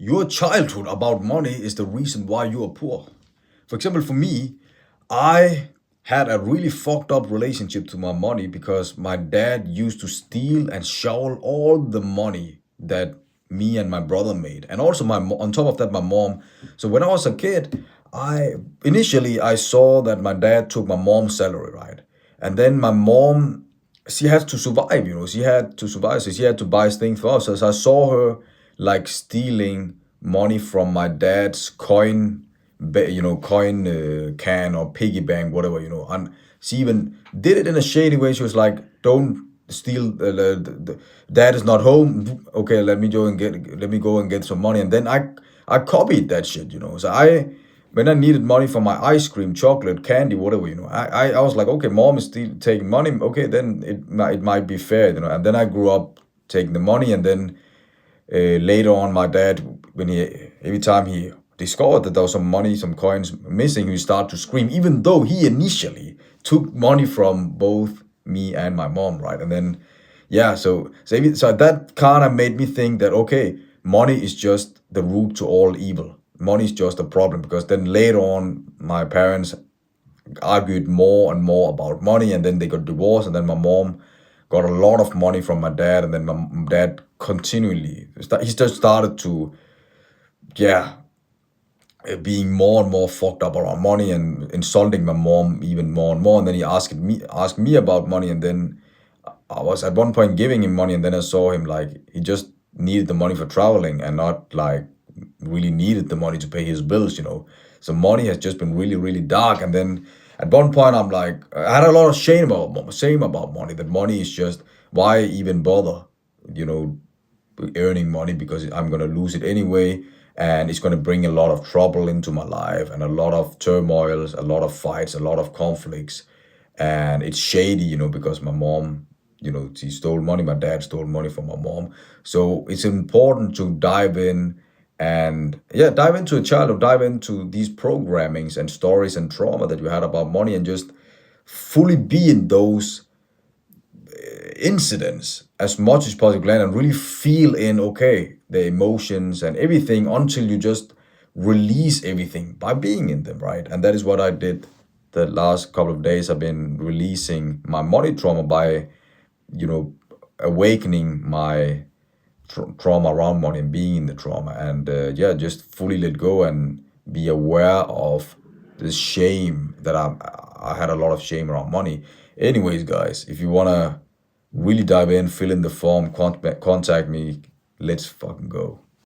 your childhood about money is the reason why you are poor. For example, for me, I had a really fucked up relationship to my money because my dad used to steal and shovel all the money that me and my brother made, and also on top of that, my mom. So when I was a kid, I initially I saw that my dad took my mom's salary, right, and then my mom, she had to survive, she had to survive, so she had to buy things for us. So I saw her like stealing money from my dad's coin can or piggy bank, whatever, and she even did it in a shady way. She was like, don't steal, dad is not home, okay, let me go and get some money. And then I copied that shit, so I when I needed money for my ice cream, chocolate, candy, whatever, I was like, okay, mom is still taking money. Okay, then it might be fair, And then I grew up taking the money, and then later on, my dad, every time he discovered that there was some money, some coins missing, he started to scream, even though he initially took money from both me and my mom, right? And then, yeah, so that kind of made me think that, okay, money is just the root to all evil. Money is just a problem, because then later on, my parents argued more and more about money, and then they got divorced, and then my mom got a lot of money from my dad, and then my dad continually he just started to, yeah, being more and more fucked up around money and insulting my mom even more and more. And then he asked me about money, and then I was at one point giving him money, and then I saw him like he just needed the money for traveling and not like really needed the money to pay his bills. So money has just been really, really dark. And then at one point, I'm like, I had a lot of shame about money. That money is just, why even bother, you know, earning money, because I'm gonna lose it anyway, and it's gonna bring a lot of trouble into my life and a lot of turmoils, a lot of fights, a lot of conflicts, and it's shady, because my mom, she stole money. My dad stole money from my mom. So it's important to dive in and, yeah, dive into a childhood, dive into these programmings and stories and trauma that you had about money, and just fully be in those incidents as much as possible, and really feel in, okay, the emotions and everything, until you just release everything by being in them, right? And that is what I did the last couple of days. I've been releasing my money trauma by, awakening my trauma around money and being in the trauma, and yeah, just fully let go and be aware of the shame that I had a lot of shame around money. Anyways, guys, if you wanna really dive in, fill in the form, contact me. Let's fucking go.